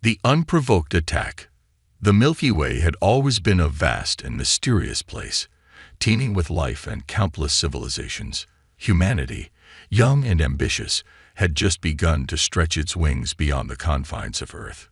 The unprovoked attack. The Milky Way had always been a vast and mysterious place, teeming with life and countless civilizations. Humanity, young and ambitious, had just begun to stretch its wings beyond the confines of Earth.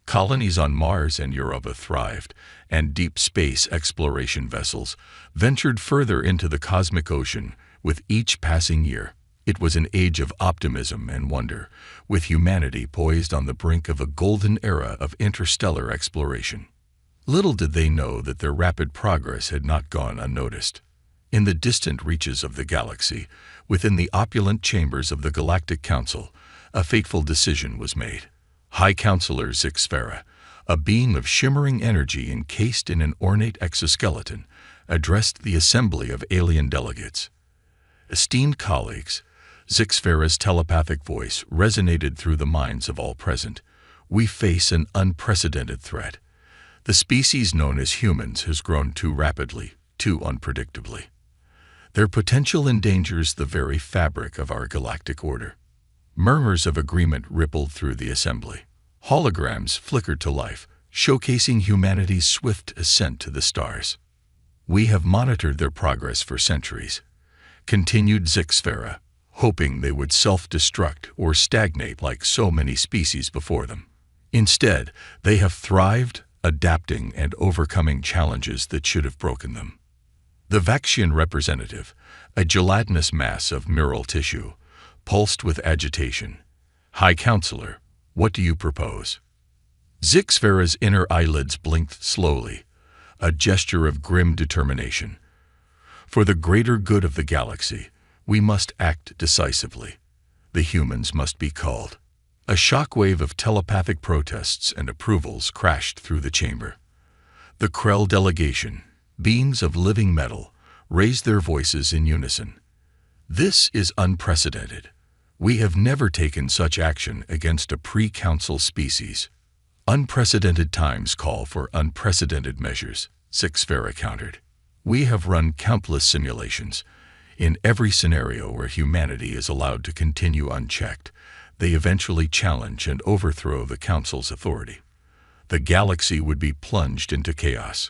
Colonies on Mars and Europa thrived, and deep space exploration vessels ventured further into the cosmic ocean with each passing year. It was an age of optimism and wonder, with humanity poised on the brink of a golden era of interstellar exploration. Little did they know that their rapid progress had not gone unnoticed. In the distant reaches of the galaxy, within the opulent chambers of the Galactic Council, a fateful decision was made. High Counselor Zixfera, a being of shimmering energy encased in an ornate exoskeleton, addressed the assembly of alien delegates. Esteemed colleagues, Zixfera's telepathic voice resonated through the minds of all present. We face an unprecedented threat. The species known as humans has grown too rapidly, too unpredictably. Their potential endangers the very fabric of our galactic order. Murmurs of agreement rippled through the assembly. Holograms flickered to life, showcasing humanity's swift ascent to the stars. We have monitored their progress for centuries, continued Zixfera, hoping they would self-destruct or stagnate like so many species before them. Instead, they have thrived, adapting and overcoming challenges that should have broken them. The Vaxian representative, a gelatinous mass of neural tissue, pulsed with agitation. High Counselor, what do you propose? Zixfera's inner eyelids blinked slowly, a gesture of grim determination. For the greater good of the galaxy, we must act decisively. The humans must be called. A shockwave of telepathic protests and approvals crashed through the chamber. The Krell delegation, beings of living metal, raised their voices in unison. This is unprecedented. We have never taken such action against a pre-council species. Unprecedented times call for unprecedented measures, Zixfera countered. We have run countless simulations. In every scenario where humanity is allowed to continue unchecked, they eventually challenge and overthrow the Council's authority. The galaxy would be plunged into chaos.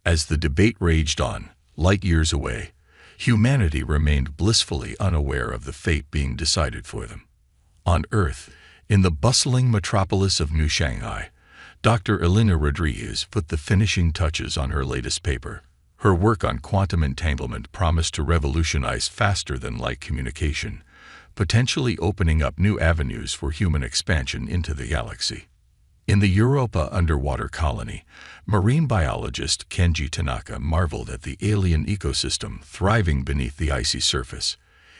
As the debate raged on, light years away, humanity remained blissfully unaware of the fate being decided for them. On Earth, in the bustling metropolis of New Shanghai, Dr. Elena Rodriguez put the finishing touches on her latest paper. Her work on quantum entanglement promised to revolutionize faster-than-light communication, potentially opening up new avenues for human expansion into the galaxy. In the Europa underwater colony, marine biologist Kenji Tanaka marveled at the alien ecosystem thriving beneath the icy surface.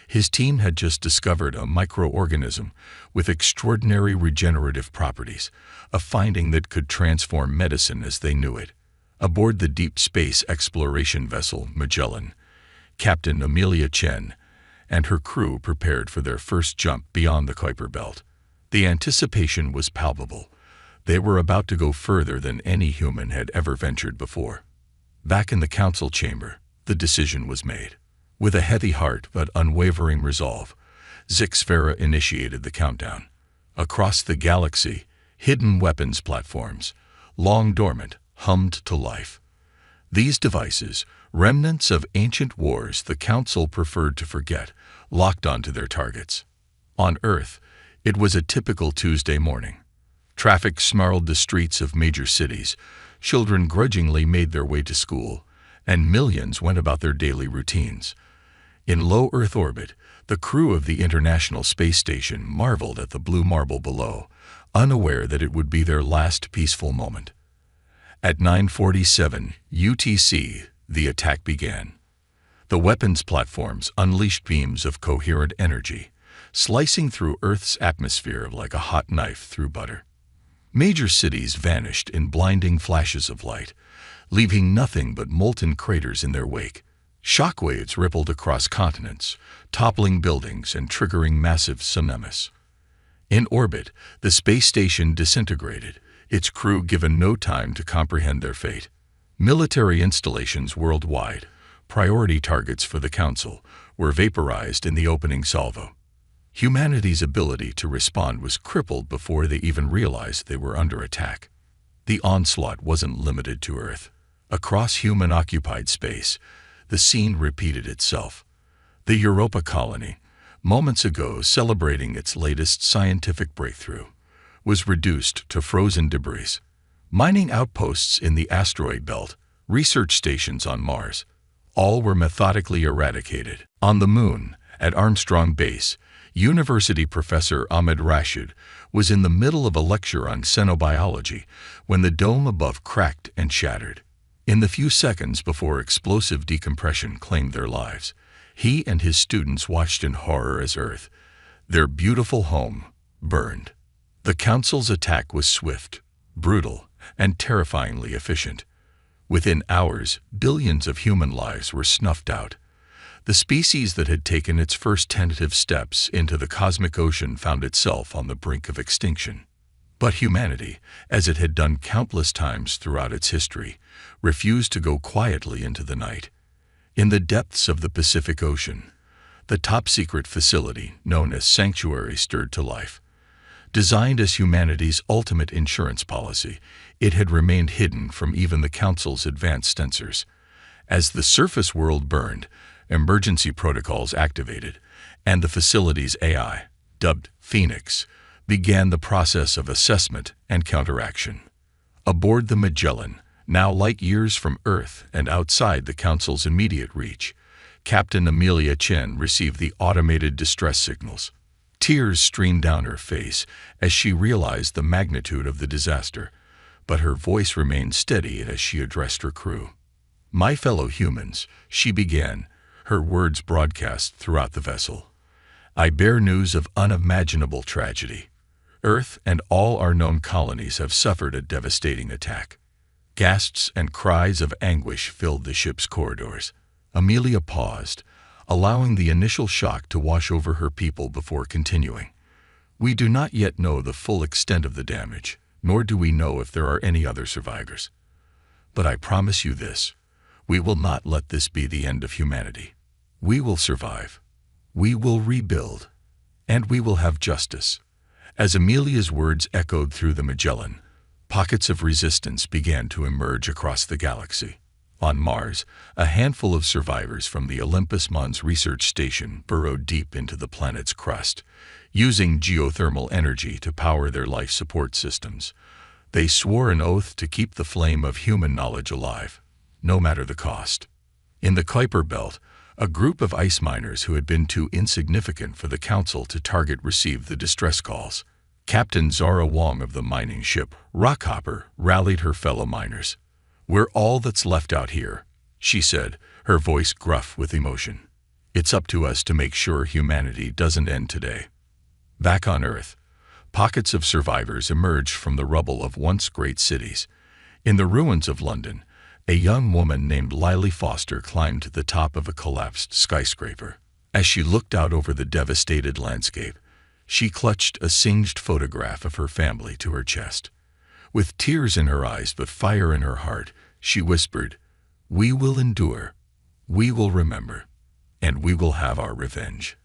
His team had just discovered a microorganism with extraordinary regenerative properties, a finding that could transform medicine as they knew it. Aboard the deep space exploration vessel Magellan, Captain Amelia Chen and her crew prepared for their first jump beyond the Kuiper Belt. The anticipation was palpable. They were about to go further than any human had ever ventured before. Back in the council chamber, the decision was made. With a heavy heart but unwavering resolve, Zixfera initiated the countdown. Across the galaxy, hidden weapons platforms, long dormant, hummed to life. These devices, remnants of ancient wars the Council preferred to forget, locked onto their targets. On Earth, it was a typical Tuesday morning. Traffic snarled the streets of major cities, children grudgingly made their way to school, and millions went about their daily routines. In low Earth orbit, the crew of the International Space Station marveled at the blue marble below, unaware that it would be their last peaceful moment. At 9:47 UTC, the attack began. The weapons platforms unleashed beams of coherent energy, slicing through Earth's atmosphere like a hot knife through butter. Major cities vanished in blinding flashes of light, leaving nothing but molten craters in their wake. Shockwaves rippled across continents, toppling buildings and triggering massive tsunamis. In orbit, the space station disintegrated, its crew given no time to comprehend their fate. Military installations worldwide, priority targets for the Council, were vaporized in the opening salvo. Humanity's ability to respond was crippled before they even realized they were under attack. The onslaught wasn't limited to Earth. Across human-occupied space, the scene repeated itself. The Europa colony, moments ago celebrating its latest scientific breakthrough, was reduced to frozen debris. Mining outposts in the asteroid belt, research stations on Mars, all were methodically eradicated. On the Moon, at Armstrong Base, University professor Ahmed Rashid was in the middle of a lecture on xenobiology when the dome above cracked and shattered. In the few seconds before explosive decompression claimed their lives, he and his students watched in horror as Earth, their beautiful home, burned. The Council's attack was swift, brutal, and terrifyingly efficient. Within hours, billions of human lives were snuffed out. The species that had taken its first tentative steps into the cosmic ocean found itself on the brink of extinction. But humanity, as it had done countless times throughout its history, refused to go quietly into the night. In the depths of the Pacific Ocean, the top-secret facility known as Sanctuary stirred to life. Designed as humanity's ultimate insurance policy, it had remained hidden from even the Council's advanced sensors. As the surface world burned, emergency protocols activated, and the facility's AI, dubbed Phoenix, began the process of assessment and counteraction. Aboard the Magellan, now light years from Earth and outside the Council's immediate reach, Captain Amelia Chen received the automated distress signals. Tears streamed down her face as she realized the magnitude of the disaster, but her voice remained steady as she addressed her crew. "My fellow humans," she began, her words broadcast throughout the vessel. "I bear news of unimaginable tragedy. Earth and all our known colonies have suffered a devastating attack." Gasps and cries of anguish filled the ship's corridors. Amelia paused, allowing the initial shock to wash over her people before continuing. "We do not yet know the full extent of the damage, nor do we know if there are any other survivors. But I promise you this, we will not let this be the end of humanity. We will survive. We will rebuild. And we will have justice." As Amelia's words echoed through the Magellan, pockets of resistance began to emerge across the galaxy. On Mars, a handful of survivors from the Olympus Mons research station burrowed deep into the planet's crust, using geothermal energy to power their life support systems. They swore an oath to keep the flame of human knowledge alive, no matter the cost. In the Kuiper Belt, a group of ice miners who had been too insignificant for the Council to target received the distress calls. Captain Zara Wong of the mining ship Rockhopper rallied her fellow miners. "We're all that's left out here," she said, her voice gruff with emotion. "It's up to us to make sure humanity doesn't end today." Back on Earth, pockets of survivors emerged from the rubble of once great cities. In the ruins of London, a young woman named Lily Foster climbed to the top of a collapsed skyscraper. As she looked out over the devastated landscape, she clutched a singed photograph of her family to her chest. With tears in her eyes but fire in her heart, she whispered, "We will endure, we will remember, and we will have our revenge."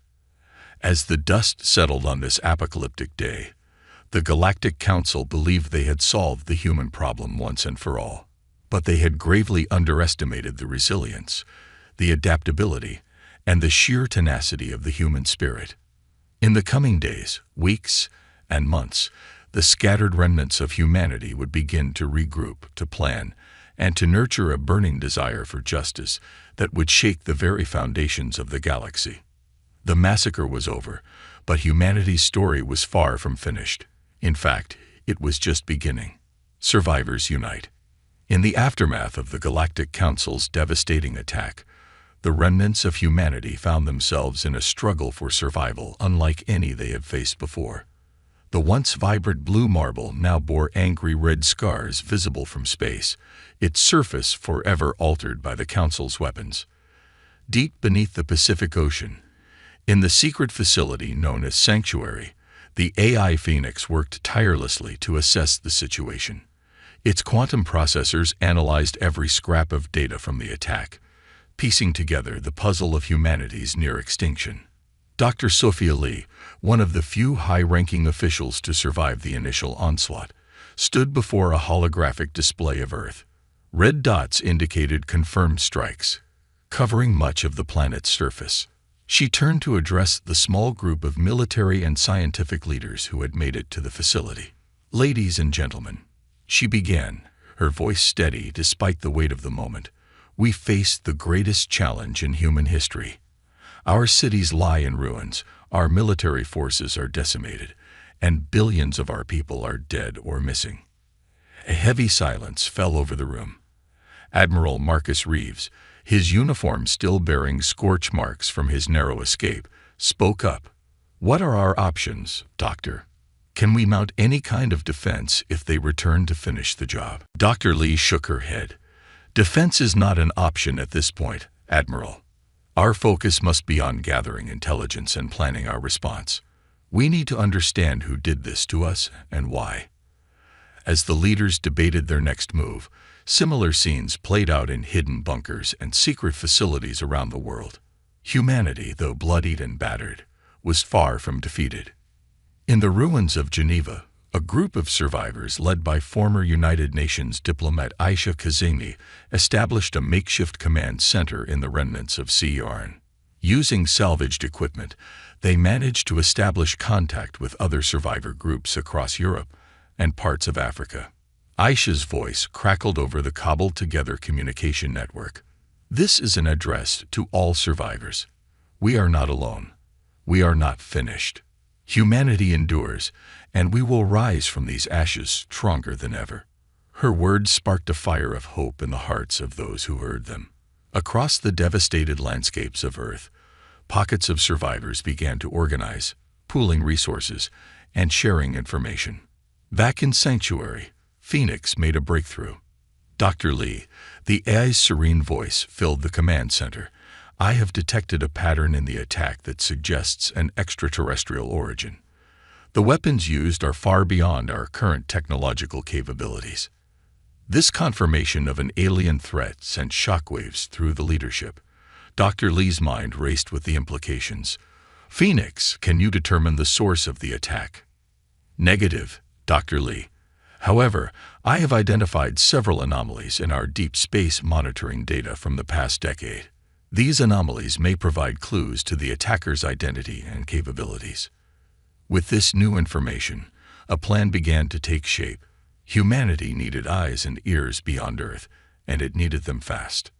As the dust settled on this apocalyptic day, the Galactic Council believed they had solved the human problem once and for all. But they had gravely underestimated the resilience, the adaptability, and the sheer tenacity of the human spirit. In the coming days, weeks, and months, the scattered remnants of humanity would begin to regroup, to plan, and to nurture a burning desire for justice that would shake the very foundations of the galaxy. The massacre was over, but humanity's story was far from finished. In fact, it was just beginning. Survivors unite. In the aftermath of the Galactic Council's devastating attack, the remnants of humanity found themselves in a struggle for survival unlike any they had faced before. The once vibrant blue marble now bore angry red scars visible from space, its surface forever altered by the Council's weapons. Deep beneath the Pacific Ocean, in the secret facility known as Sanctuary, the AI Phoenix worked tirelessly to assess the situation. Its quantum processors analyzed every scrap of data from the attack, piecing together the puzzle of humanity's near extinction. Dr. Sophia Lee, one of the few high-ranking officials to survive the initial onslaught, stood before a holographic display of Earth. Red dots indicated confirmed strikes, covering much of the planet's surface. She turned to address the small group of military and scientific leaders who had made it to the facility. "Ladies and gentlemen," she began, her voice steady despite the weight of the moment, "we face the greatest challenge in human history. Our cities lie in ruins, our military forces are decimated, and billions of our people are dead or missing." A heavy silence fell over the room. Admiral Marcus Reeves, his uniform still bearing scorch marks from his narrow escape, spoke up. "What are our options, Doctor? Can we mount any kind of defense if they return to finish the job?" Dr. Lee shook her head. "Defense is not an option at this point, Admiral. Our focus must be on gathering intelligence and planning our response. We need to understand who did this to us and why." As the leaders debated their next move, similar scenes played out in hidden bunkers and secret facilities around the world. Humanity, though bloodied and battered, was far from defeated. In the ruins of Geneva, a group of survivors led by former United Nations diplomat Aisha Kazemi established a makeshift command center in the remnants of Yarn. Using salvaged equipment, they managed to establish contact with other survivor groups across Europe and parts of Africa. Aisha's voice crackled over the cobbled-together communication network. "This is an address to all survivors. We are not alone. We are not finished. Humanity endures, and we will rise from these ashes stronger than ever." Her words sparked a fire of hope in the hearts of those who heard them. Across the devastated landscapes of Earth, pockets of survivors began to organize, pooling resources and sharing information. Back in Sanctuary, Phoenix made a breakthrough. "Dr. Lee," the AI's serene voice filled the command center, "I have detected a pattern in the attack that suggests an extraterrestrial origin. The weapons used are far beyond our current technological capabilities." This confirmation of an alien threat sent shockwaves through the leadership. Dr. Lee's mind raced with the implications. "Phoenix, can you determine the source of the attack?" "Negative, Dr. Lee. However, I have identified several anomalies in our deep space monitoring data from the past decade. These anomalies may provide clues to the attacker's identity and capabilities." With this new information, a plan began to take shape. Humanity needed eyes and ears beyond Earth, and it needed them fast.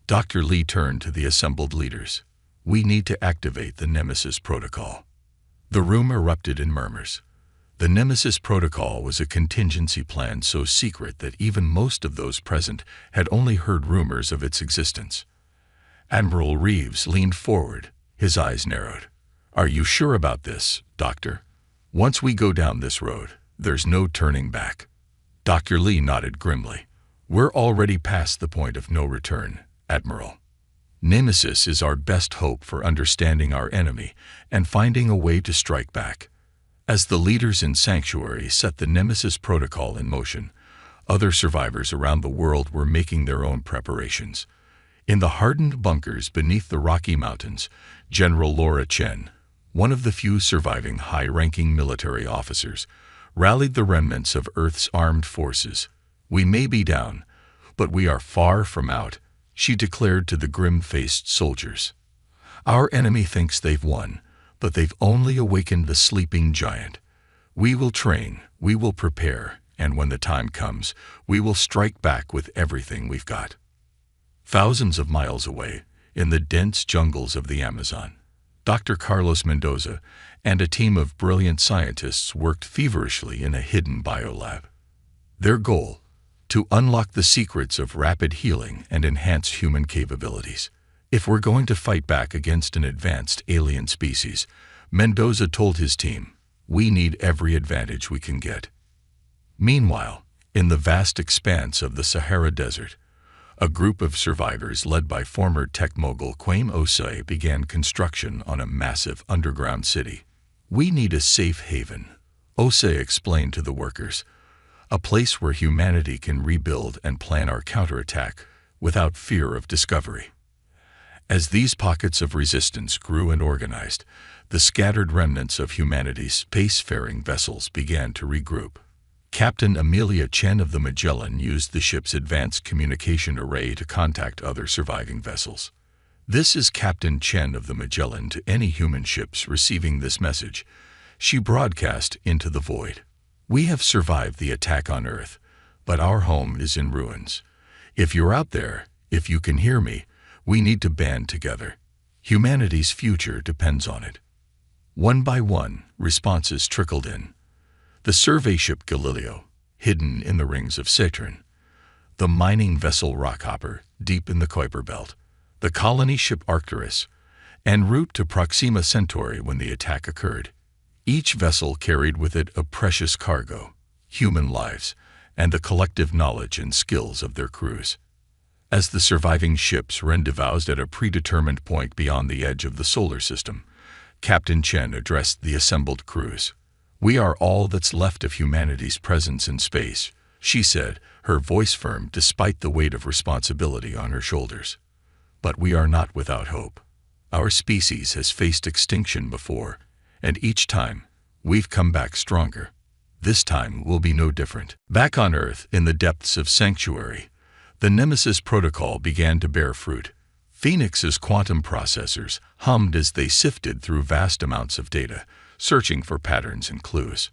Dr. Lee turned to the assembled leaders. "We need to activate the Nemesis Protocol." The room erupted in murmurs. The Nemesis Protocol was a contingency plan so secret that even most of those present had only heard rumors of its existence. Admiral Reeves leaned forward, his eyes narrowed. "Are you sure about this, Doctor? Once we go down this road, there's no turning back." Dr. Lee nodded grimly. "We're already past the point of no return, Admiral. Nemesis is our best hope for understanding our enemy and finding a way to strike back." As the leaders in Sanctuary set the Nemesis Protocol in motion, other survivors around the world were making their own preparations. In the hardened bunkers beneath the Rocky Mountains, General Laura Chen, one of the few surviving high-ranking military officers, rallied the remnants of Earth's armed forces. "We may be down, but we are far from out," she declared to the grim-faced soldiers. "Our enemy thinks they've won, but they've only awakened the sleeping giant. We will train, we will prepare, and when the time comes, we will strike back with everything we've got." Thousands of miles away, in the dense jungles of the Amazon, Dr. Carlos Mendoza and a team of brilliant scientists worked feverishly in a hidden biolab. Their goal: to unlock the secrets of rapid healing and enhance human capabilities. "If we're going to fight back against an advanced alien species," Mendoza told his team, "we need every advantage we can get." Meanwhile, in the vast expanse of the Sahara Desert, a group of survivors led by former tech mogul Kwame Osei began construction on a massive underground city. "We need a safe haven," Osei explained to the workers, "a place where humanity can rebuild and plan our counterattack without fear of discovery." As these pockets of resistance grew and organized, the scattered remnants of humanity's spacefaring vessels began to regroup. Captain Amelia Chen of the Magellan used the ship's advanced communication array to contact other surviving vessels. "This is Captain Chen of the Magellan to any human ships receiving this message," she broadcast into the void. "We have survived the attack on Earth, but our home is in ruins. If you're out there, if you can hear me, we need to band together. Humanity's future depends on it." One by one, responses trickled in. The survey ship Galileo, hidden in the rings of Saturn. The mining vessel Rockhopper, deep in the Kuiper Belt. The colony ship Arcturus, en route to Proxima Centauri when the attack occurred. Each vessel carried with it a precious cargo, human lives, and the collective knowledge and skills of their crews. As the surviving ships rendezvoused at a predetermined point beyond the edge of the solar system, Captain Chen addressed the assembled crews. "We are all that's left of humanity's presence in space," she said, her voice firm despite the weight of responsibility on her shoulders. "But we are not without hope. Our species has faced extinction before, and each time, we've come back stronger. This time will be no different." Back on Earth, in the depths of Sanctuary, the Nemesis protocol began to bear fruit. Phoenix's quantum processors hummed as they sifted through vast amounts of data, searching for patterns and clues.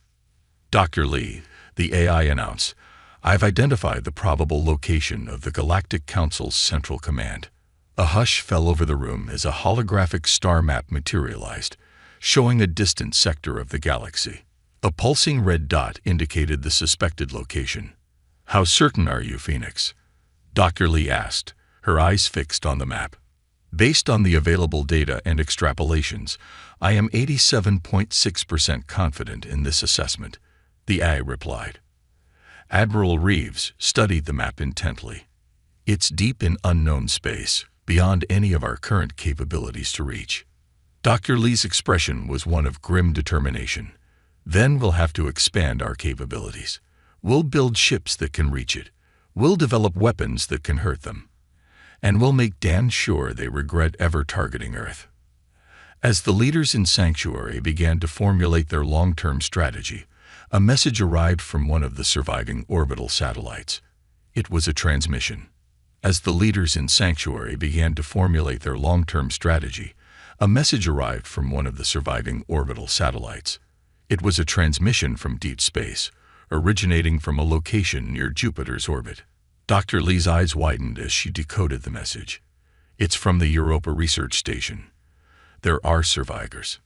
"Dr. Lee," the AI announced, "I've identified the probable location of the Galactic Council's central command." A hush fell over the room as a holographic star map materialized, showing a distant sector of the galaxy. A pulsing red dot indicated the suspected location. "How certain are you, Phoenix?" Dr. Lee asked, her eyes fixed on the map. "Based on the available data and extrapolations, I am 87.6% confident in this assessment," the AI replied. Admiral Reeves studied the map intently. "It's deep in unknown space, beyond any of our current capabilities to reach." Dr. Lee's expression was one of grim determination. "Then we'll have to expand our capabilities. We'll build ships that can reach it. We'll develop weapons that can hurt them. And we'll make damn sure they regret ever targeting Earth." As the leaders in Sanctuary began to formulate their long-term strategy, a message arrived from one of the surviving orbital satellites. It was a transmission. As the leaders in Sanctuary began to formulate their long-term strategy, a message arrived from one of the surviving orbital satellites. It was a transmission from deep space, originating from a location near Jupiter's orbit. Dr. Lee's eyes widened as she decoded the message. "It's from the Europa Research Station. There are survivors."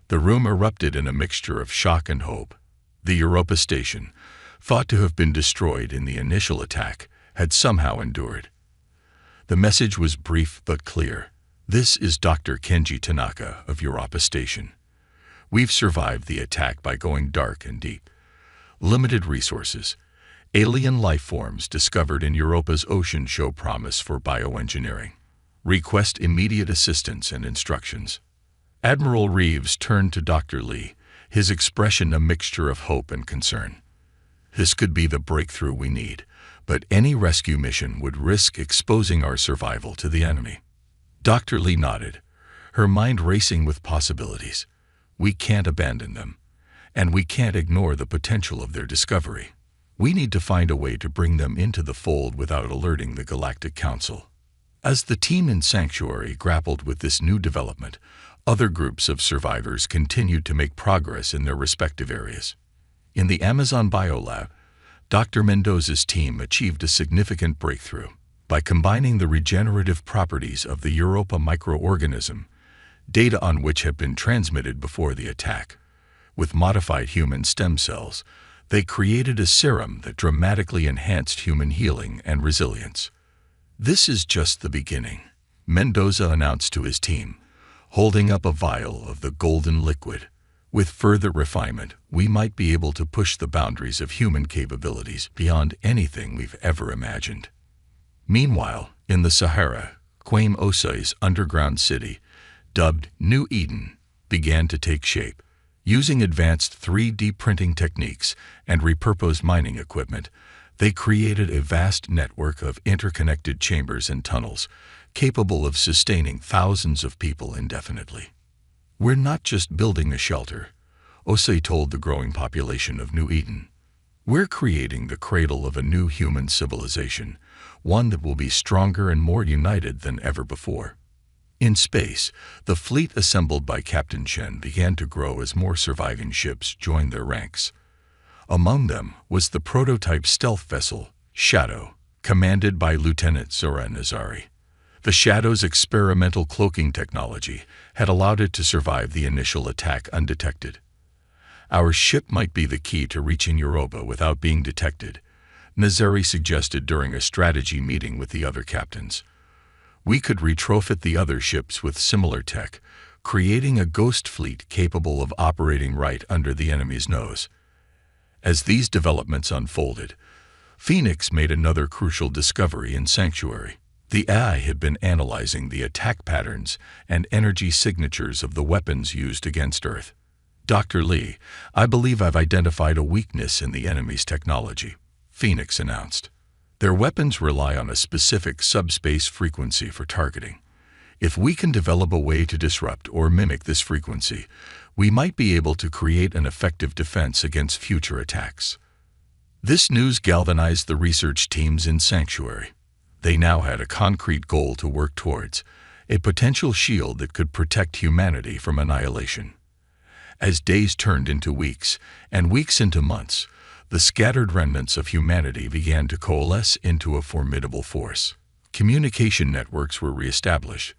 The room erupted in a mixture of shock and hope. The Europa Station, thought to have been destroyed in the initial attack, had somehow endured. The message was brief but clear. "This is Dr. Kenji Tanaka of Europa Station. We've survived the attack by going dark and deep. Limited resources. Alien life forms discovered in Europa's ocean show promise for bioengineering. Request immediate assistance and instructions." Admiral Reeves turned to Dr. Lee, his expression a mixture of hope and concern. "This could be the breakthrough we need, but any rescue mission would risk exposing our survival to the enemy." Dr. Lee nodded, her mind racing with possibilities. "We can't abandon them, and we can't ignore the potential of their discovery. We need to find a way to bring them into the fold without alerting the Galactic Council." As the team in Sanctuary grappled with this new development, other groups of survivors continued to make progress in their respective areas. In the Amazon Biolab, Dr. Mendoza's team achieved a significant breakthrough. By combining the regenerative properties of the Europa microorganism, data on which had been transmitted before the attack, with modified human stem cells, they created a serum that dramatically enhanced human healing and resilience. "This is just the beginning," Mendoza announced to his team, holding up a vial of the golden liquid. "With further refinement, we might be able to push the boundaries of human capabilities beyond anything we've ever imagined." Meanwhile, in the Sahara, Quaim Osai's underground city, dubbed New Eden, began to take shape. Using advanced 3D printing techniques and repurposed mining equipment, they created a vast network of interconnected chambers and tunnels, capable of sustaining thousands of people indefinitely. "We're not just building a shelter," Osei told the growing population of New Eden. "We're creating the cradle of a new human civilization, one that will be stronger and more united than ever before." In space, the fleet assembled by Captain Chen began to grow as more surviving ships joined their ranks. Among them was the prototype stealth vessel, Shadow, commanded by Lieutenant Zora Nazari. The Shadow's experimental cloaking technology had allowed it to survive the initial attack undetected. "Our ship might be the key to reaching Europa without being detected," Nazari suggested during a strategy meeting with the other captains. "We could retrofit the other ships with similar tech, creating a ghost fleet capable of operating right under the enemy's nose." As these developments unfolded, Phoenix made another crucial discovery in Sanctuary. The AI had been analyzing the attack patterns and energy signatures of the weapons used against Earth. "Dr. Lee, I believe I've identified a weakness in the enemy's technology," Phoenix announced. "Their weapons rely on a specific subspace frequency for targeting. If we can develop a way to disrupt or mimic this frequency, we might be able to create an effective defense against future attacks." This news galvanized the research teams in Sanctuary. They now had a concrete goal to work towards, a potential shield that could protect humanity from annihilation. As days turned into weeks, and weeks into months, the scattered remnants of humanity began to coalesce into a formidable force. Communication networks were reestablished,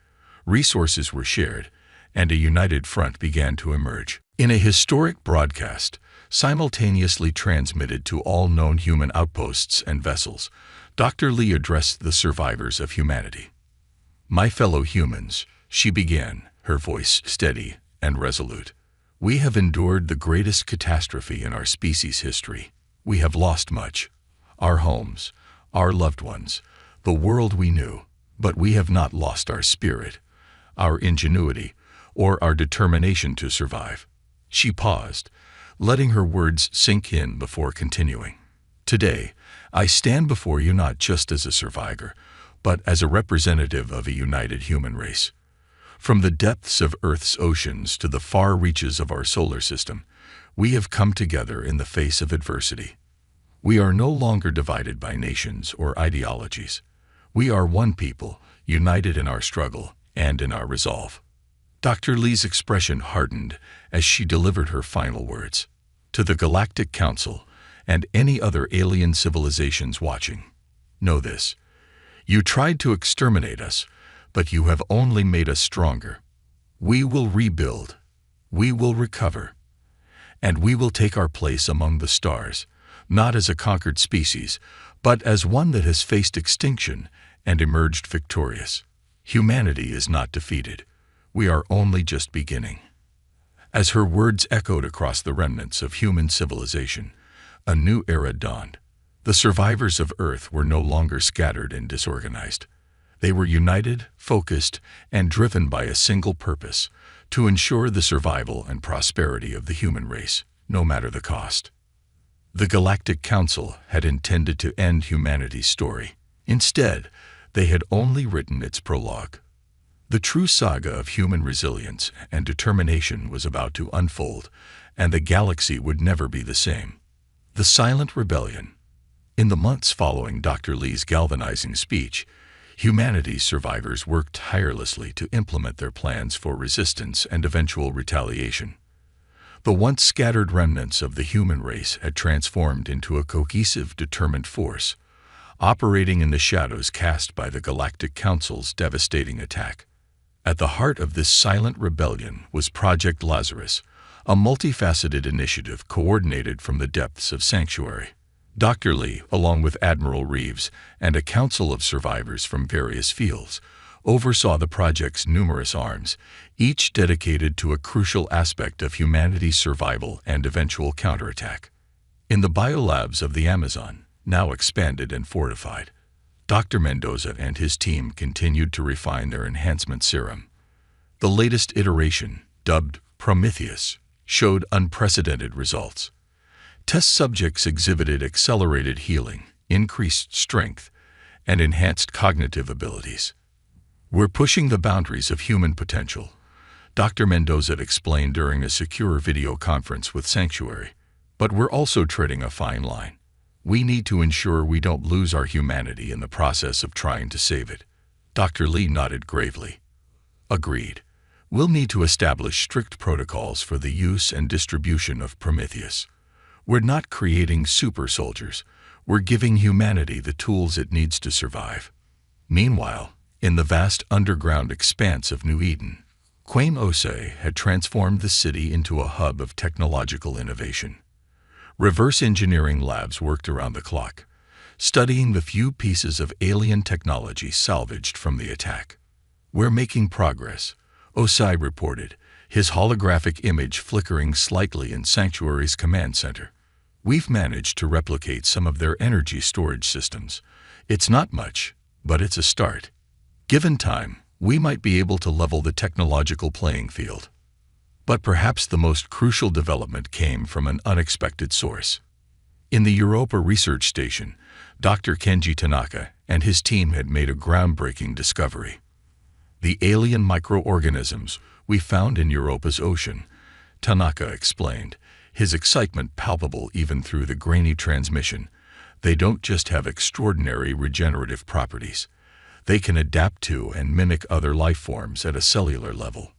resources were shared, and a united front began to emerge. In a historic broadcast, simultaneously transmitted to all known human outposts and vessels, Dr. Lee addressed the survivors of humanity. "My fellow humans," she began, her voice steady and resolute, "we have endured the greatest catastrophe in our species' history. We have lost much: our homes, our loved ones, the world we knew, but we have not lost our spirit, our ingenuity, or our determination to survive." She paused, letting her words sink in before continuing. "Today, I stand before you not just as a survivor, but as a representative of a united human race. From the depths of Earth's oceans to the far reaches of our solar system, we have come together in the face of adversity. We are no longer divided by nations or ideologies. We are one people, united in our struggle and in our resolve." Dr. Lee's expression hardened as she delivered her final words. "To the Galactic Council and any other alien civilizations watching, know this: you tried to exterminate us, but you have only made us stronger. We will rebuild, we will recover, and we will take our place among the stars, not as a conquered species, but as one that has faced extinction and emerged victorious. Humanity is not defeated. We are only just beginning." As her words echoed across the remnants of human civilization, a new era dawned. The survivors of Earth were no longer scattered and disorganized. They were united, focused, and driven by a single purpose: to ensure the survival and prosperity of the human race, no matter the cost. The Galactic Council had intended to end humanity's story. Instead, they had only written its prologue. The true saga of human resilience and determination was about to unfold, and the galaxy would never be the same. The Silent Rebellion. In the months following Dr. Lee's galvanizing speech, humanity's survivors worked tirelessly to implement their plans for resistance and eventual retaliation. The once scattered remnants of the human race had transformed into a cohesive, determined force, operating in the shadows cast by the Galactic Council's devastating attack. At the heart of this silent rebellion was Project Lazarus, a multifaceted initiative coordinated from the depths of Sanctuary. Dr. Lee, along with Admiral Reeves and a council of survivors from various fields, oversaw the project's numerous arms, each dedicated to a crucial aspect of humanity's survival and eventual counterattack. In the biolabs of the Amazon, now expanded and fortified, Dr. Mendoza and his team continued to refine their enhancement serum. The latest iteration, dubbed Prometheus, showed unprecedented results. Test subjects exhibited accelerated healing, increased strength, and enhanced cognitive abilities. We're pushing the boundaries of human potential, Dr. Mendoza explained during a secure video conference with Sanctuary. But we're also treading a fine line. We need to ensure we don't lose our humanity in the process of trying to save it. Dr. Lee nodded gravely. Agreed. We'll need to establish strict protocols for the use and distribution of Prometheus. We're not creating super soldiers. We're giving humanity the tools it needs to survive. Meanwhile, in the vast underground expanse of New Eden, Quaim Osei had transformed the city into a hub of technological innovation. Reverse engineering labs worked around the clock, studying the few pieces of alien technology salvaged from the attack. We're making progress, Osei reported, his holographic image flickering slightly in Sanctuary's command center. We've managed to replicate some of their energy storage systems. It's not much, but it's a start. Given time, we might be able to level the technological playing field. But perhaps the most crucial development came from an unexpected source. In the Europa Research Station, Dr. Kenji Tanaka and his team had made a groundbreaking discovery. The alien microorganisms we found in Europa's ocean, Tanaka explained, his excitement palpable even through the grainy transmission. They don't just have extraordinary regenerative properties. They can adapt to and mimic other life forms at a cellular level.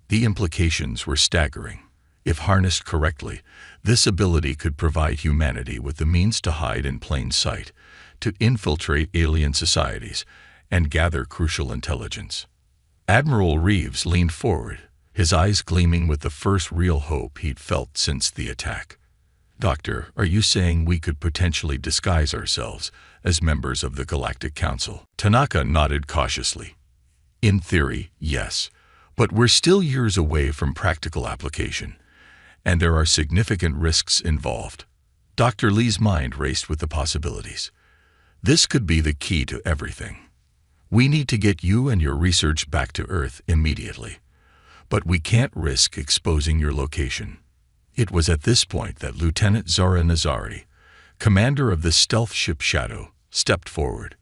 The implications were staggering. If harnessed correctly, this ability could provide humanity with the means to hide in plain sight, to infiltrate alien societies, and gather crucial intelligence. Admiral Reeves leaned forward, his eyes gleaming with the first real hope he'd felt since the attack. Doctor, are you saying we could potentially disguise ourselves as members of the Galactic Council? Tanaka nodded cautiously. In theory, yes, but we're still years away from practical application, and there are significant risks involved. Dr. Lee's mind raced with the possibilities. This could be the key to everything. We need to get you and your research back to Earth immediately. But we can't risk exposing your location. It was at this point that Lieutenant Zara Nazari, commander of the stealth ship Shadow, stepped forward.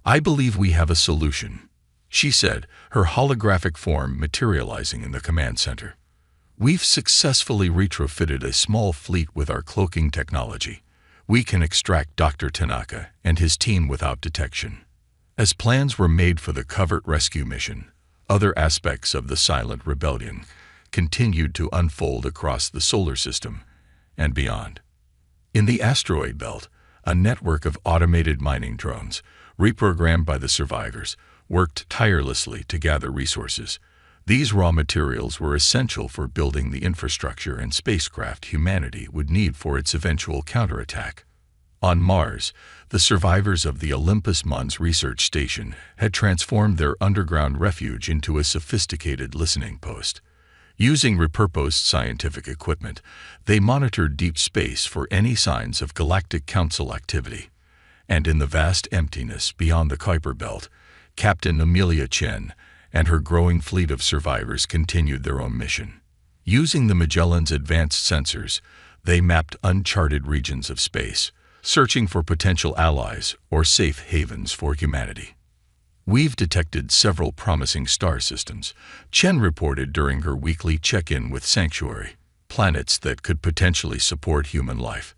I believe we have a solution, she said, her holographic form materializing in the command center. We've successfully retrofitted a small fleet with our cloaking technology. We can extract Dr. Tanaka and his team without detection. As plans were made for the covert rescue mission, other aspects of the silent rebellion continued to unfold across the solar system and beyond. In the asteroid belt, a network of automated mining drones, reprogrammed by the survivors, worked tirelessly to gather resources. These raw materials were essential for building the infrastructure and spacecraft humanity would need for its eventual counterattack. On Mars, the survivors of the Olympus Mons research station had transformed their underground refuge into a sophisticated listening post. Using repurposed scientific equipment, they monitored deep space for any signs of Galactic Council activity. And in the vast emptiness beyond the Kuiper Belt, Captain Amelia Chen and her growing fleet of survivors continued their own mission. Using the Magellan's advanced sensors, they mapped uncharted regions of space, searching for potential allies or safe havens for humanity. We've detected several promising star systems, Chen reported during her weekly check-in with Sanctuary, planets that could potentially support human life.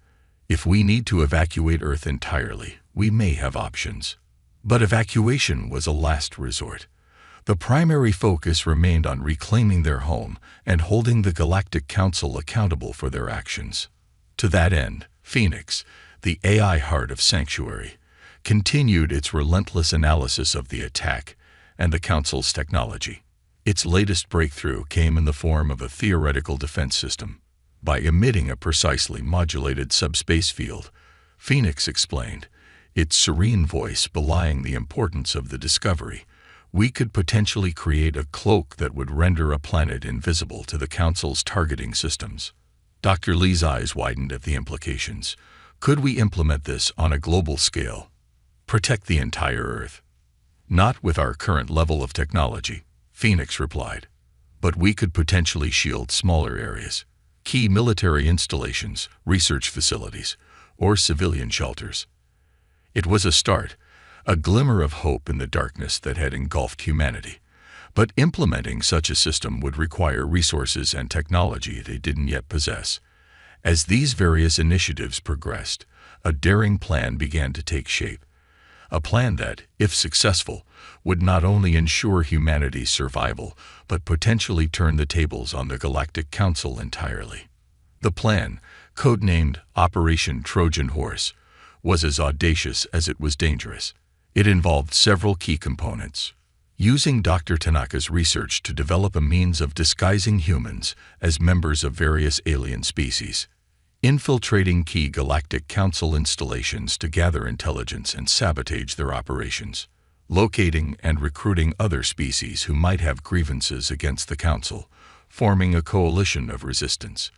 If we need to evacuate Earth entirely, we may have options. But evacuation was a last resort. The primary focus remained on reclaiming their home and holding the Galactic Council accountable for their actions. To that end, Phoenix, the AI heart of Sanctuary, continued its relentless analysis of the attack and the Council's technology. Its latest breakthrough came in the form of a theoretical defense system. By emitting a precisely modulated subspace field, Phoenix explained, its serene voice belying the importance of the discovery, we could potentially create a cloak that would render a planet invisible to the Council's targeting systems. Dr. Lee's eyes widened at the implications. Could we implement this on a global scale? Protect the entire Earth? Not with our current level of technology, Phoenix replied. But we could potentially shield smaller areas, key military installations, research facilities, or civilian shelters. It was a start, a glimmer of hope in the darkness that had engulfed humanity. But implementing such a system would require resources and technology they didn't yet possess. As these various initiatives progressed, a daring plan began to take shape. A plan that, if successful, would not only ensure humanity's survival, but potentially turn the tables on the Galactic Council entirely. The plan, codenamed Operation Trojan Horse, was as audacious as it was dangerous. It involved several key components. Using Dr. Tanaka's research to develop a means of disguising humans as members of various alien species, infiltrating key Galactic Council installations to gather intelligence and sabotage their operations, locating and recruiting other species who might have grievances against the Council, forming a coalition of resistance,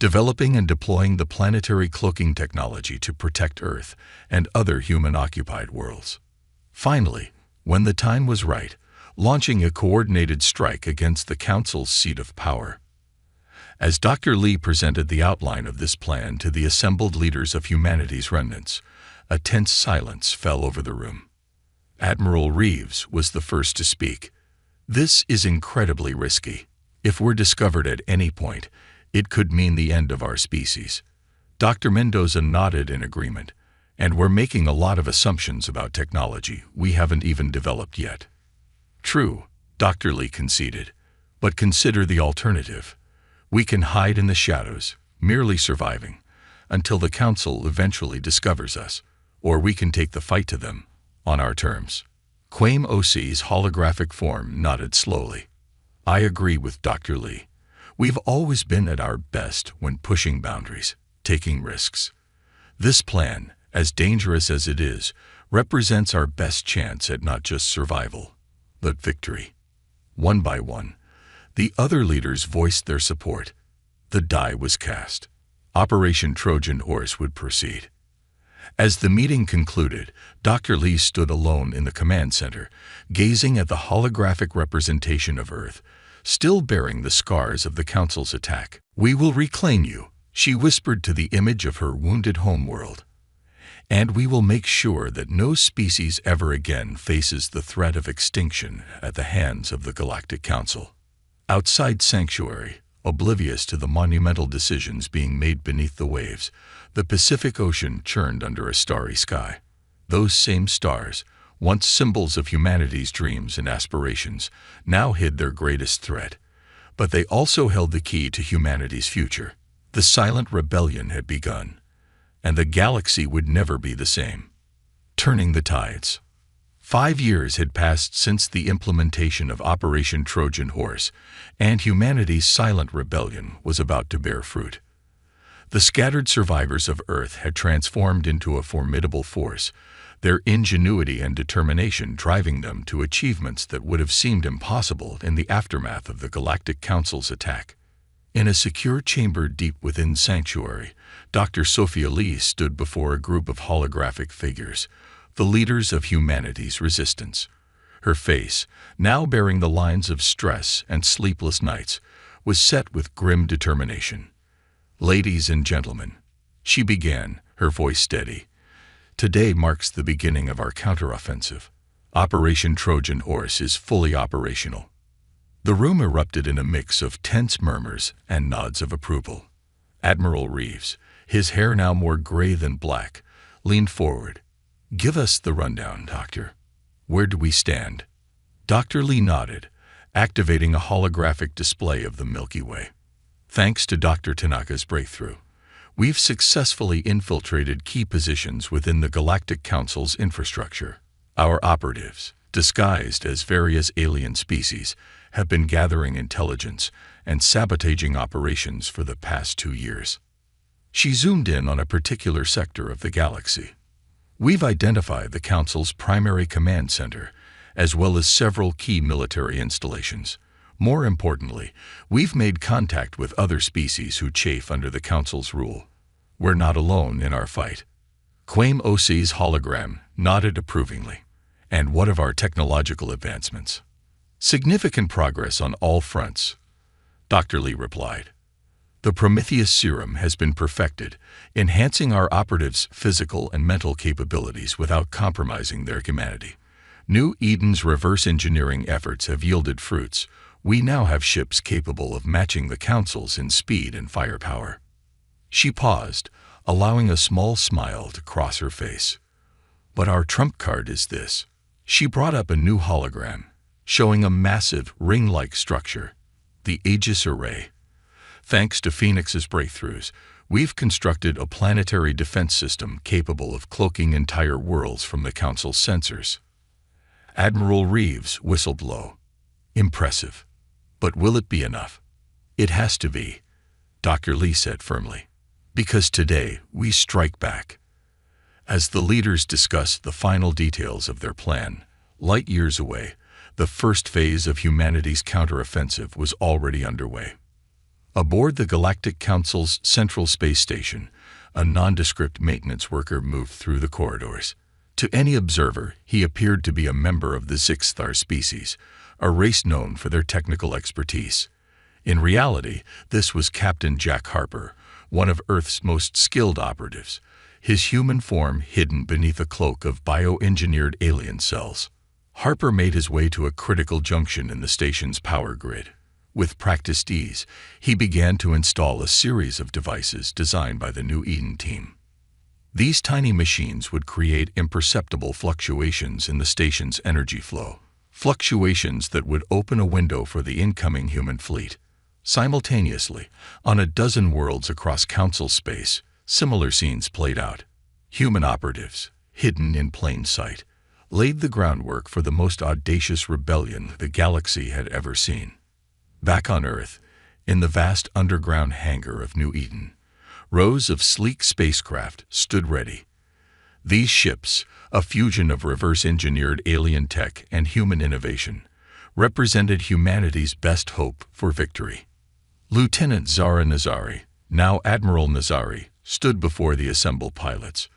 developing and deploying the planetary cloaking technology to protect Earth and other human-occupied worlds. Finally, when the time was right, launching a coordinated strike against the Council's seat of power. As Dr. Lee presented the outline of this plan to the assembled leaders of humanity's remnants, a tense silence fell over the room. Admiral Reeves was the first to speak. "This is incredibly risky. If we're discovered at any point, it could mean the end of our species." Dr. Mendoza nodded in agreement. "And we're making a lot of assumptions about technology we haven't even developed yet." "True," Dr. Lee conceded. "But consider the alternative. We can hide in the shadows, merely surviving, until the Council eventually discovers us, or we can take the fight to them, on our terms." Quaim OC's holographic form nodded slowly. "I agree with Dr. Lee. We've always been at our best when pushing boundaries, taking risks. This plan, as dangerous as it is, represents our best chance at not just survival, but victory." One by one, the other leaders voiced their support. The die was cast. Operation Trojan Horse would proceed. As the meeting concluded, Dr. Lee stood alone in the command center, gazing at the holographic representation of Earth, still bearing the scars of the Council's attack. "We will reclaim you," she whispered to the image of her wounded homeworld. "And we will make sure that no species ever again faces the threat of extinction at the hands of the Galactic Council." Outside Sanctuary, oblivious to the monumental decisions being made beneath the waves, the Pacific Ocean churned under a starry sky. Those same stars, once symbols of humanity's dreams and aspirations, now hid their greatest threat. But they also held the key to humanity's future. The silent rebellion had begun, and the galaxy would never be the same. Turning the tides. 5 years had passed since the implementation of Operation Trojan Horse, and humanity's silent rebellion was about to bear fruit. The scattered survivors of Earth had transformed into a formidable force, their ingenuity and determination driving them to achievements that would have seemed impossible in the aftermath of the Galactic Council's attack. In a secure chamber deep within Sanctuary, Dr. Sophia Lee stood before a group of holographic figures, the leaders of humanity's resistance. Her face, now bearing the lines of stress and sleepless nights, was set with grim determination. "Ladies and gentlemen," she began, her voice steady, "today marks the beginning of our counteroffensive. Operation Trojan Horse is fully operational." The room erupted in a mix of tense murmurs and nods of approval. Admiral Reeves, his hair now more gray than black, leaned forward. "Give us the rundown, Doctor. Where do we stand?" Dr. Lee nodded, activating a holographic display of the Milky Way. "Thanks to Dr. Tanaka's breakthrough, we've successfully infiltrated key positions within the Galactic Council's infrastructure. Our operatives, disguised as various alien species, have been gathering intelligence and sabotaging operations for the past 2 years." She zoomed in on a particular sector of the galaxy. "We've identified the Council's primary command center, as well as several key military installations. More importantly, we've made contact with other species who chafe under the Council's rule. We're not alone in our fight." Quaim OC's hologram nodded approvingly. "And what of our technological advancements?" "Significant progress on all fronts," Dr. Lee replied. The Prometheus serum has been perfected, enhancing our operatives' physical and mental capabilities without compromising their humanity. New Eden's reverse engineering efforts have yielded fruits. We now have ships capable of matching the Council's in speed and firepower. She paused, allowing a small smile to cross her face. But our trump card is this. She brought up a new hologram, showing a massive, ring-like structure, the Aegis Array. Thanks to Phoenix's breakthroughs, we've constructed a planetary defense system capable of cloaking entire worlds from the Council's sensors. Admiral Reeves whistled low. Impressive. But will it be enough? It has to be, Dr. Lee said firmly. Because today we strike back. As the leaders discussed the final details of their plan, light years away, the first phase of humanity's counteroffensive was already underway. Aboard the Galactic Council's Central Space Station, a nondescript maintenance worker moved through the corridors. To any observer, he appeared to be a member of the Zixthar species, a race known for their technical expertise. In reality, this was Captain Jack Harper, one of Earth's most skilled operatives, his human form hidden beneath a cloak of bioengineered alien cells. Harper made his way to a critical junction in the station's power grid. With practiced ease, he began to install a series of devices designed by the New Eden team. These tiny machines would create imperceptible fluctuations in the station's energy flow, fluctuations that would open a window for the incoming human fleet. Simultaneously, on a dozen worlds across Council space, similar scenes played out. Human operatives, hidden in plain sight, laid the groundwork for the most audacious rebellion the galaxy had ever seen. Back on Earth, in the vast underground hangar of New Eden, rows of sleek spacecraft stood ready. These ships, a fusion of reverse-engineered alien tech and human innovation, represented humanity's best hope for victory. Lieutenant Zara Nazari, now Admiral Nazari, stood before the assembled pilots.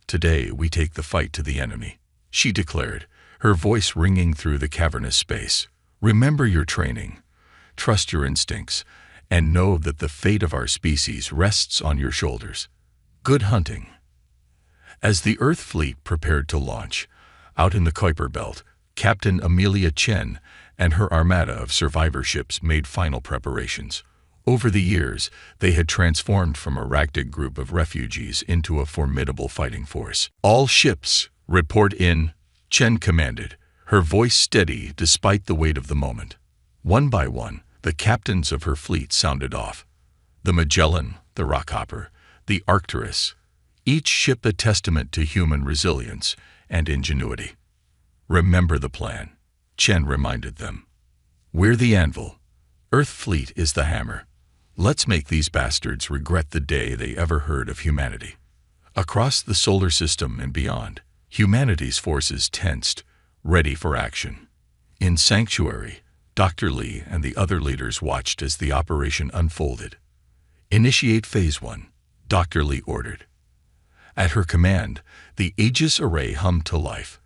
"Today we take the fight to the enemy," she declared, her voice ringing through the cavernous space. "Remember your training. Trust your instincts, and know that the fate of our species rests on your shoulders. Good hunting." As the Earth fleet prepared to launch, out in the Kuiper Belt, Captain Amelia Chen and her armada of survivor ships made final preparations. Over the years, they had transformed from a ragtag group of refugees into a formidable fighting force. "All ships, report in," Chen commanded, her voice steady despite the weight of the moment. One by one, the captains of her fleet sounded off. The Magellan, the Rockhopper, the Arcturus, each ship a testament to human resilience and ingenuity. "Remember the plan," Chen reminded them. "We're the anvil. Earth fleet is the hammer. Let's make these bastards regret the day they ever heard of humanity." Across the solar system and beyond, humanity's forces tensed, ready for action. In Sanctuary, Dr. Lee and the other leaders watched as the operation unfolded. "Initiate Phase 1, Dr. Lee ordered. At her command, the Aegis Array hummed to life.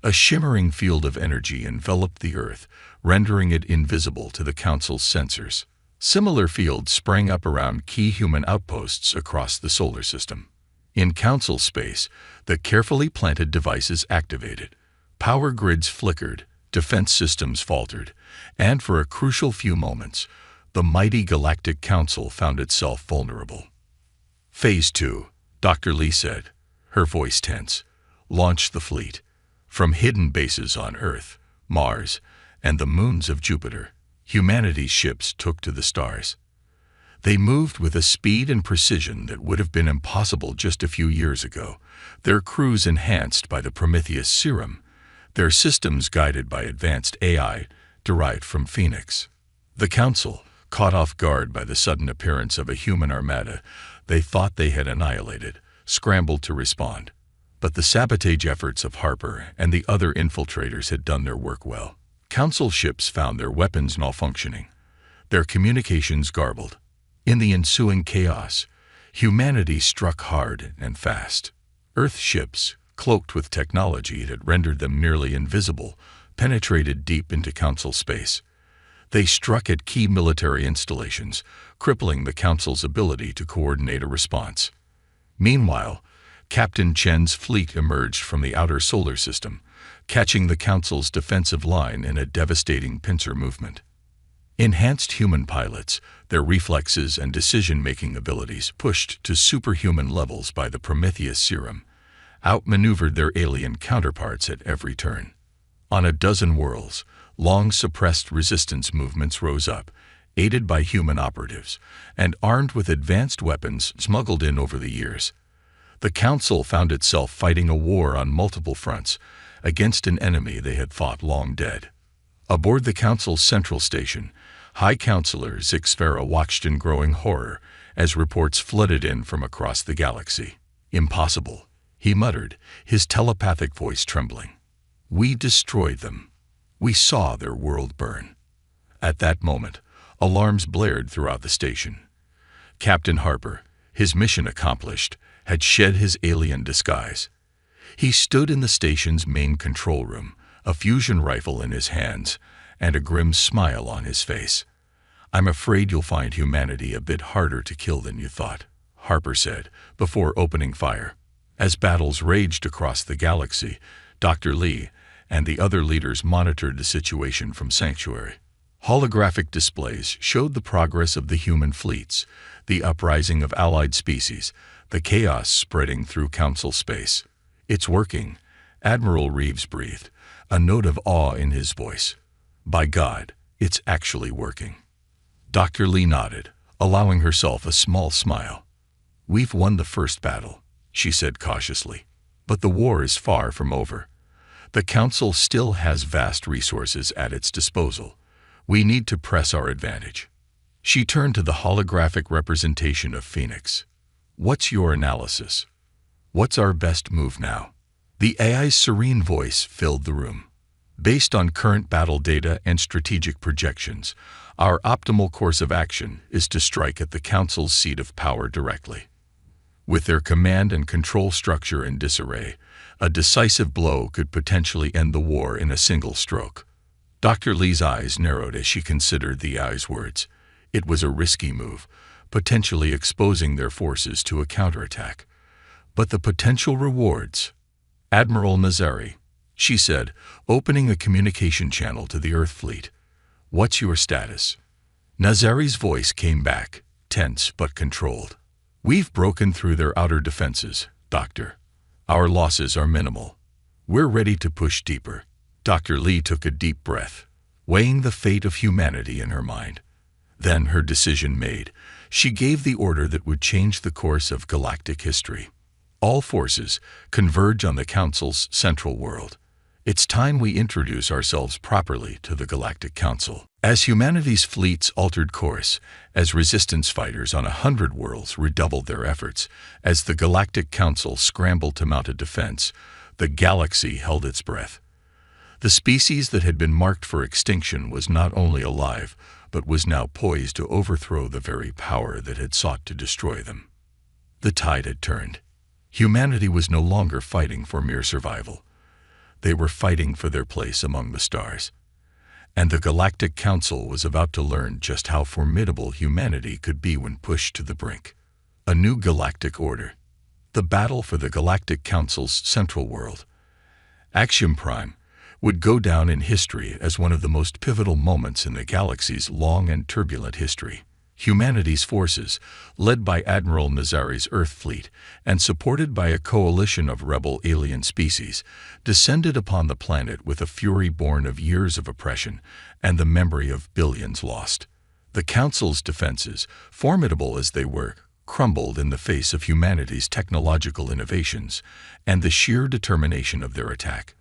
A shimmering field of energy enveloped the Earth, rendering it invisible to the Council's sensors. Similar fields sprang up around key human outposts across the solar system. In Council space, the carefully planted devices activated. Power grids flickered, defense systems faltered, and for a crucial few moments, the mighty Galactic Council found itself vulnerable. "Phase 2, Dr. Lee said, her voice tense. "Launch the fleet. From hidden bases on Earth, Mars, and the moons of Jupiter, humanity's ships took to the stars. They moved with a speed and precision that would have been impossible just a few years ago, their crews enhanced by the Prometheus serum, their systems guided by advanced AI derived from Phoenix. The Council, caught off guard by the sudden appearance of a human armada they thought they had annihilated, scrambled to respond. But the sabotage efforts of Harper and the other infiltrators had done their work well. Council ships found their weapons malfunctioning, their communications garbled. In the ensuing chaos, humanity struck hard and fast. Earth ships, cloaked with technology that rendered them nearly invisible, penetrated deep into Council space. They struck at key military installations, crippling the Council's ability to coordinate a response. Meanwhile, Captain Chen's fleet emerged from the outer solar system, catching the Council's defensive line in a devastating pincer movement. Enhanced human pilots, their reflexes and decision-making abilities pushed to superhuman levels by the Prometheus serum, outmaneuvered their alien counterparts at every turn. On a dozen worlds, long-suppressed resistance movements rose up, aided by human operatives, and armed with advanced weapons smuggled in over the years. The Council found itself fighting a war on multiple fronts against an enemy they had thought long dead. Aboard the Council's central station, High Counselor Zixfera watched in growing horror as reports flooded in from across the galaxy. "Impossible," he muttered, his telepathic voice trembling. "We destroyed them. We saw their world burn." At that moment, alarms blared throughout the station. Captain Harper, his mission accomplished, had shed his alien disguise. He stood in the station's main control room, a fusion rifle in his hands, and a grim smile on his face. "I'm afraid you'll find humanity a bit harder to kill than you thought," Harper said, before opening fire. As battles raged across the galaxy, Dr. Lee and the other leaders monitored the situation from Sanctuary. Holographic displays showed the progress of the human fleets, the uprising of allied species, the chaos spreading through Council space. "It's working," Admiral Reeves breathed, a note of awe in his voice. "By God, it's actually working." Dr. Lee nodded, allowing herself a small smile. "We've won the first battle," she said cautiously. "But the war is far from over. The Council still has vast resources at its disposal. We need to press our advantage." She turned to the holographic representation of Phoenix. "What's your analysis? What's our best move now?" The AI's serene voice filled the room. "Based on current battle data and strategic projections, our optimal course of action is to strike at the Council's seat of power directly. With their command and control structure in disarray, a decisive blow could potentially end the war in a single stroke." Dr. Lee's eyes narrowed as she considered the AI's words. It was a risky move, potentially exposing their forces to a counterattack. But the potential rewards... "Admiral Nazari," she said, opening a communication channel to the Earth fleet. "What's your status?" Nazari's voice came back, tense but controlled. "We've broken through their outer defenses, Doctor. Our losses are minimal. We're ready to push deeper." Dr. Lee took a deep breath, weighing the fate of humanity in her mind. Then, her decision made, she gave the order that would change the course of galactic history. "All forces converge on the Council's central world. It's time we introduce ourselves properly to the Galactic Council." As humanity's fleets altered course, as resistance fighters on 100 worlds redoubled their efforts, as the Galactic Council scrambled to mount a defense, the galaxy held its breath. The species that had been marked for extinction was not only alive, but was now poised to overthrow the very power that had sought to destroy them. The tide had turned. Humanity was no longer fighting for mere survival. They were fighting for their place among the stars. And the Galactic Council was about to learn just how formidable humanity could be when pushed to the brink. A new galactic order. The battle for the Galactic Council's central world. Axiom Prime would go down in history as one of the most pivotal moments in the galaxy's long and turbulent history. Humanity's forces, led by Admiral Nazari's Earth fleet and supported by a coalition of rebel alien species, descended upon the planet with a fury born of years of oppression and the memory of billions lost. The Council's defenses, formidable as they were, crumbled in the face of humanity's technological innovations and the sheer determination of their attack.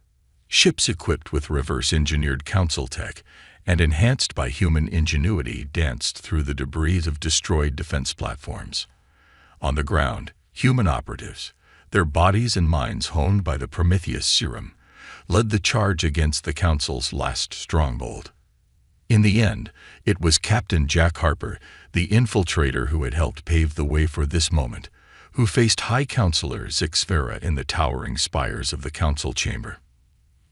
Ships equipped with reverse-engineered Council tech and enhanced by human ingenuity danced through the debris of destroyed defense platforms. On the ground, human operatives, their bodies and minds honed by the Prometheus serum, led the charge against the Council's last stronghold. In the end, it was Captain Jack Harper, the infiltrator who had helped pave the way for this moment, who faced High Counselor Zixfera in the towering spires of the Council chamber.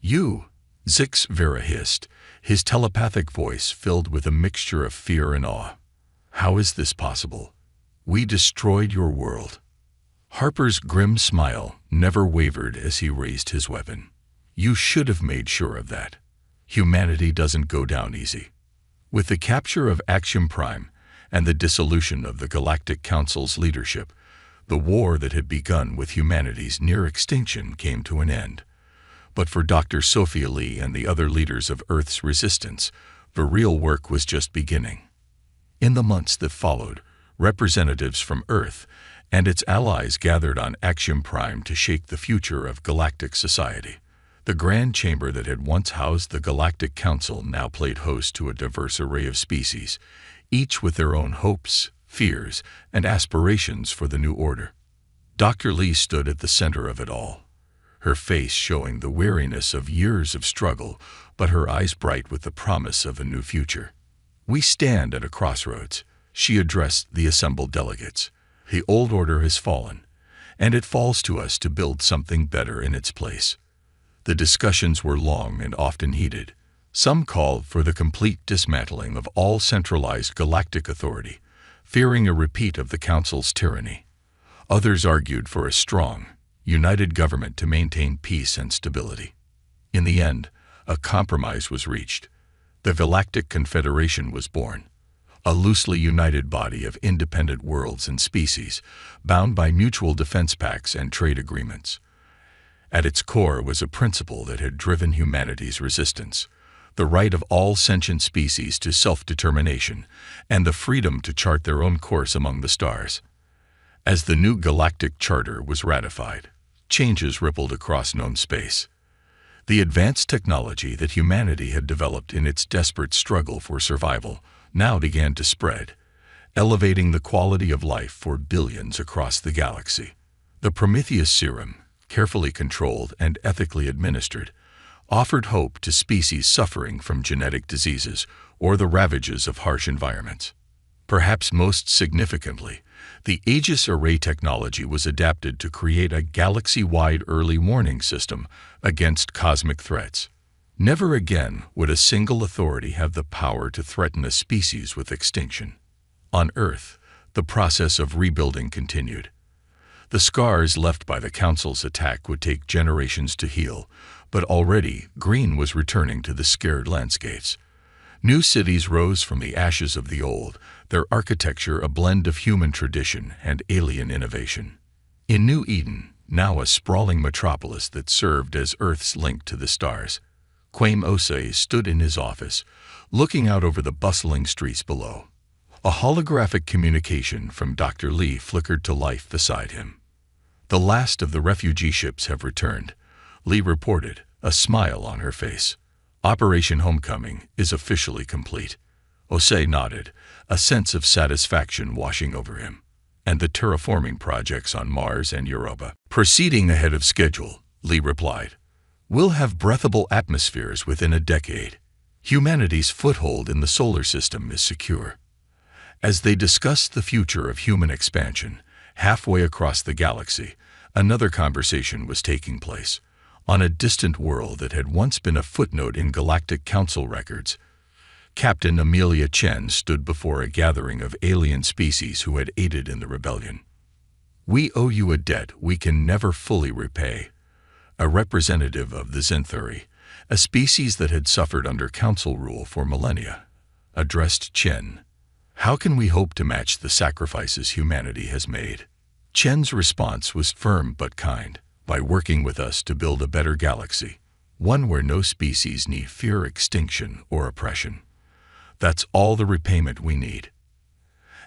"You," Zix Vera hissed, his telepathic voice filled with a mixture of fear and awe. "How is this possible? We destroyed your world." Harper's grim smile never wavered as he raised his weapon. "You should have made sure of that. Humanity doesn't go down easy." With the capture of Axiom Prime and the dissolution of the Galactic Council's leadership, the war that had begun with humanity's near extinction came to an end. But for Dr. Sophia Lee and the other leaders of Earth's resistance, the real work was just beginning. In the months that followed, representatives from Earth and its allies gathered on Axiom Prime to shape the future of galactic society. The grand chamber that had once housed the Galactic Council now played host to a diverse array of species, each with their own hopes, fears, and aspirations for the new order. Dr. Lee stood at the center of it all, her face showing the weariness of years of struggle, but her eyes bright with the promise of a new future. "We stand at a crossroads," she addressed the assembled delegates. "The old order has fallen, and it falls to us to build something better in its place." The discussions were long and often heated. Some called for the complete dismantling of all centralized galactic authority, fearing a repeat of the Council's tyranny. Others argued for a strong, united government to maintain peace and stability. In the end, a compromise was reached. The Galactic Confederation was born, a loosely united body of independent worlds and species, bound by mutual defense pacts and trade agreements. At its core was a principle that had driven humanity's resistance: the right of all sentient species to self-determination and the freedom to chart their own course among the stars. As the new Galactic Charter was ratified, changes rippled across known space. The advanced technology that humanity had developed in its desperate struggle for survival now began to spread, elevating the quality of life for billions across the galaxy. The Prometheus Serum, carefully controlled and ethically administered, offered hope to species suffering from genetic diseases or the ravages of harsh environments. Perhaps most significantly, the Aegis Array technology was adapted to create a galaxy-wide early warning system against cosmic threats. Never again would a single authority have the power to threaten a species with extinction. On Earth, the process of rebuilding continued. The scars left by the Council's attack would take generations to heal, but already green was returning to the scared landscapes. New cities rose from the ashes of the old, their architecture a blend of human tradition and alien innovation. In New Eden, now a sprawling metropolis that served as Earth's link to the stars, Quaim Osei stood in his office, looking out over the bustling streets below. A holographic communication from Dr. Lee flickered to life beside him. "The last of the refugee ships have returned," Lee reported, a smile on her face. "Operation Homecoming is officially complete." Osei nodded, a sense of satisfaction washing over him. "And the terraforming projects on Mars and Europa proceeding ahead of schedule," Lee replied. "We'll have breathable atmospheres within a decade. Humanity's foothold in the solar system is secure." As they discussed the future of human expansion, halfway across the galaxy, another conversation was taking place. On a distant world that had once been a footnote in Galactic Council records, Captain Amelia Chen stood before a gathering of alien species who had aided in the rebellion. "We owe you a debt we can never fully repay." A representative of the Zinthuri, a species that had suffered under Council rule for millennia, addressed Chen. "How can we hope to match the sacrifices humanity has made?" Chen's response was firm but kind: "By working with us to build a better galaxy, one where no species need fear extinction or oppression. That's all the repayment we need."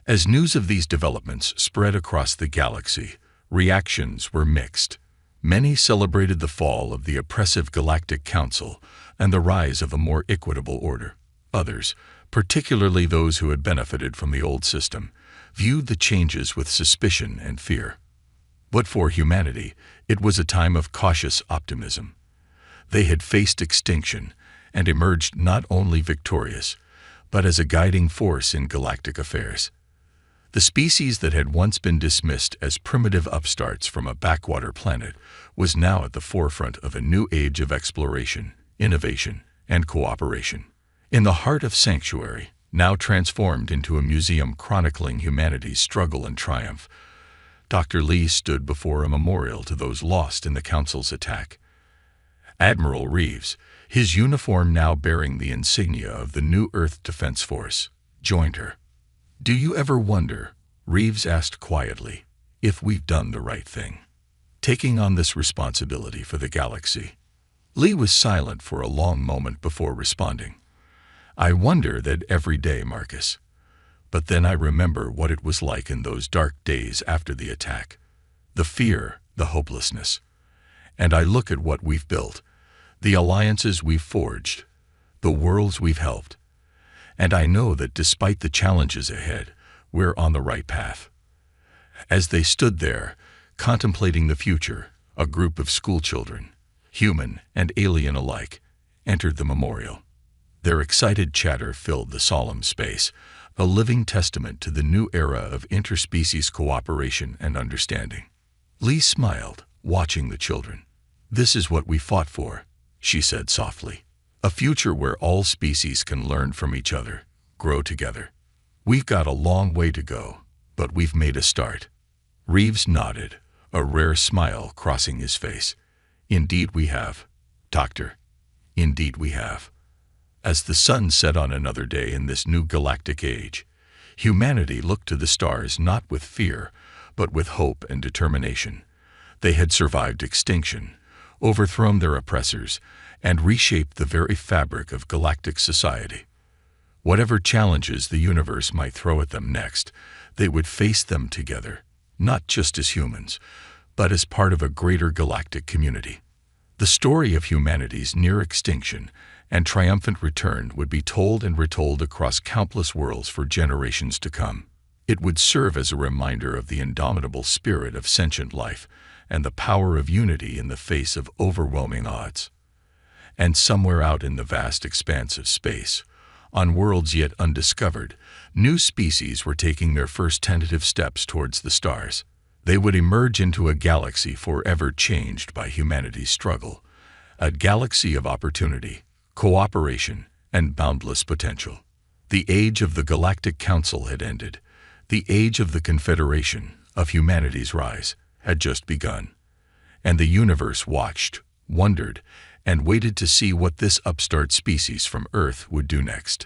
As news of these developments spread across the galaxy, reactions were mixed. Many celebrated the fall of the oppressive Galactic Council and the rise of a more equitable order. Others, particularly those who had benefited from the old system, viewed the changes with suspicion and fear. But for humanity, it was a time of cautious optimism. They had faced extinction and emerged not only victorious, but as a guiding force in galactic affairs. The species that had once been dismissed as primitive upstarts from a backwater planet was now at the forefront of a new age of exploration, innovation, and cooperation. In the heart of Sanctuary, now transformed into a museum chronicling humanity's struggle and triumph, Dr. Lee stood before a memorial to those lost in the Council's attack. Admiral Reeves, his uniform now bearing the insignia of the New Earth Defense Force, joined her. "Do you ever wonder," Reeves asked quietly, "if we've done the right thing, taking on this responsibility for the galaxy?" Lee was silent for a long moment before responding. "I wonder that every day, Marcus. But then I remember what it was like in those dark days after the attack. The fear, the hopelessness. And I look at what we've built, the alliances we've forged, the worlds we've helped. And I know that despite the challenges ahead, we're on the right path." As they stood there, contemplating the future, a group of schoolchildren, human and alien alike, entered the memorial. Their excited chatter filled the solemn space, a living testament to the new era of interspecies cooperation and understanding. Lee smiled, watching the children. "This is what we fought for," she said softly. "A future where all species can learn from each other, grow together. We've got a long way to go, but we've made a start." Reeves nodded, a rare smile crossing his face. "Indeed we have, Doctor. Indeed we have." As the sun set on another day in this new galactic age, humanity looked to the stars not with fear, but with hope and determination. They had survived extinction, overthrown their oppressors, and reshaped the very fabric of galactic society. Whatever challenges the universe might throw at them next, they would face them together, not just as humans, but as part of a greater galactic community. The story of humanity's near extinction and triumphant return would be told and retold across countless worlds for generations to come. It would serve as a reminder of the indomitable spirit of sentient life and the power of unity in the face of overwhelming odds. And somewhere out in the vast expanse of space, on worlds yet undiscovered, new species were taking their first tentative steps towards the stars. They would emerge into a galaxy forever changed by humanity's struggle, a galaxy of opportunity, cooperation, and boundless potential. The age of the Galactic Council had ended. The age of the Confederation, of humanity's rise, had just begun. And the universe watched, wondered, and waited to see what this upstart species from Earth would do next.